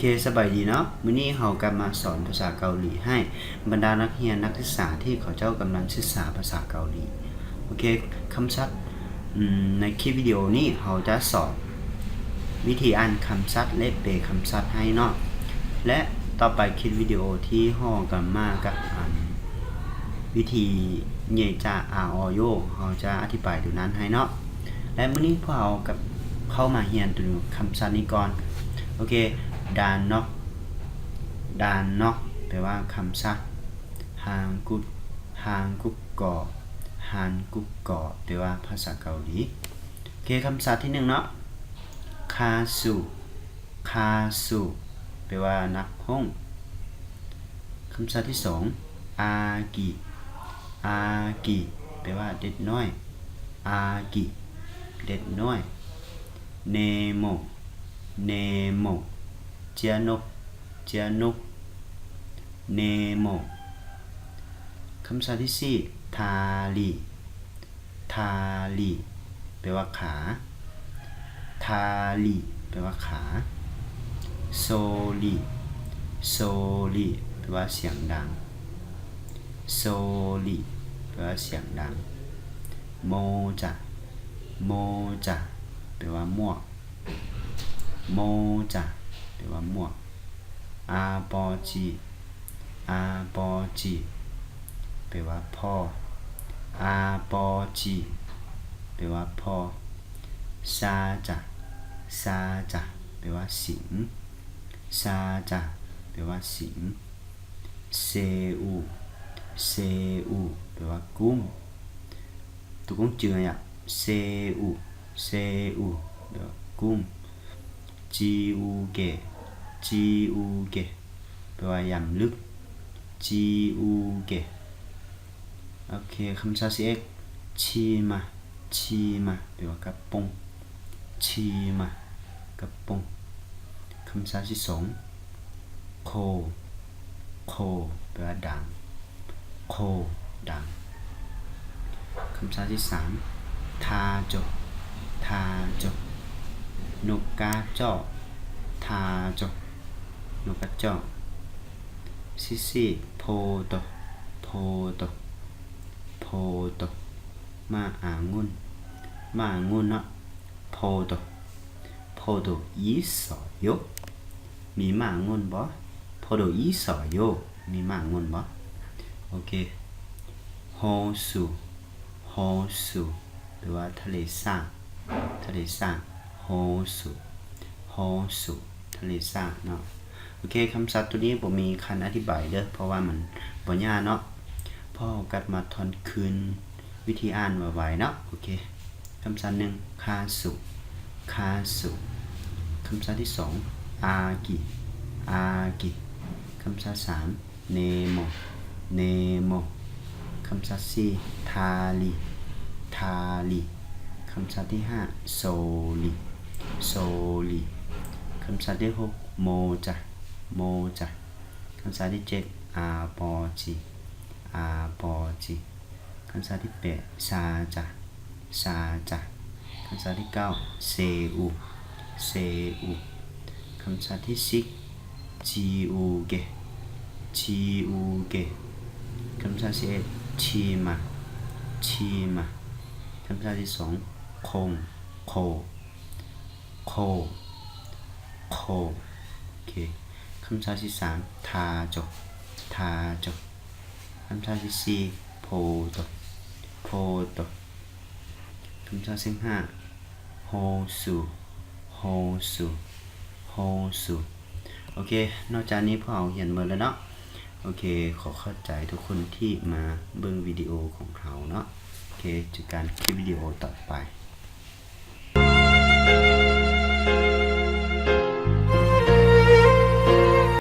เคสบายดีเนาะมื้อนี้เรากลับมาสอนภาษาเกาหลีให้บรรดานักเรียนนักศึกษาที่เขาเจ้ากำลังศึกษาภาษาเกาหลีโอเคคำศัพท์ในคลิปวิดีโอนี้เราจะสอนวิธีอ่านคำศัพท์และแปลคำศัพท์ให้เนาะและต่อไปคลิปวิดีโอที่เรากำลังมากับวิธีเยจาอาอโยเราจะอธิบายดูนั้นให้เนาะและมื้อนี้พวกเรากับเข้ามาเรียนตัวคำศัพท์นี้ก่อนโอเคดานนอกแปลว่าคำศัพท์ฮางกุกก่อแปลว่าภาษาเกาหลีโอเคคำศัพท์ที่1เนาะคาสุแปลว่านักฮ้องคำศัพท์ที่2อากิแปลว่าเด็กน้อยอากิเด็กน้อยเนโมเจียนกเนโมคำศัพท์ที่4ทาลีแปลว่าขาทาลีแปลว่าขาโซลีแปลว่าเสียงดังโซลีแปลว่าเสียงดังโมจะแปลว่าหมวกโมจะแปลว่าหมวกอาปอจีแปลว่าพ่ออาปอจีแปลว่าพ่อซาจะแปลว่าสิงซาจะแปลว่าสิงเซอูแปลว่ากุ้งตัวกุ้งจืดอ่ะเซอูแปลว่ากุ้งจีอูเกแปลว่ายำลึกจีอูเกโอเคคำศัพท์ที่ชิมาแปลว่ากระป๋องชิมากระป๋องคำศัพท์ที่2โคแปลว่าดังโคดังคำศัพท์ที่3ทาโจนกกาจอกทาจอกนกกาจอกสี่โพโตมาอางุ่นเนาะโพโตอีสอโยมีมาองุ่นบ่โพโตอีสอโยมีมาองุ่นบ่โอเคโฮสุแปลว่าทะเลสาบโฮสุทะเลสาบเนาะโอเคคำศัพท์ตัวนี้ผมมีคันอธิบายเด้อเพราะว่ามันบ่ยากเนาะพ่อกัดมาทอนคืนวิธีอ่านไวๆเนาะโอเคคำศัพท์1คาสุคำศัพท์ที่2อากิคำศัพท์3เนโมคำศัพท์4ทาลีคำศัพท์ที่5โซลีคำศัพท์ที่6โมจะคำศัพท์ที่7อาปอจิคำศัพท์ที่8ซาจะคำศัพท์ที่9เซอูคำศัพท์ที่10จีอูเกคำศัพท์ที่11ชิมาคำศัพท์ที่2โคโอเคคำศัพท์ที่3ทาจกคำศัพท์ที่4โพโตคำศัพท์ที่5โฮสุโอเคนอกจากนี้พวกเราเรียนหมดแล้วเนาะโอเคขอเข้าใจทุกคนที่มาเบิ่งวิดีโอของเราเนาะโอเคเจอกันคลิปวิดีโอต่อไป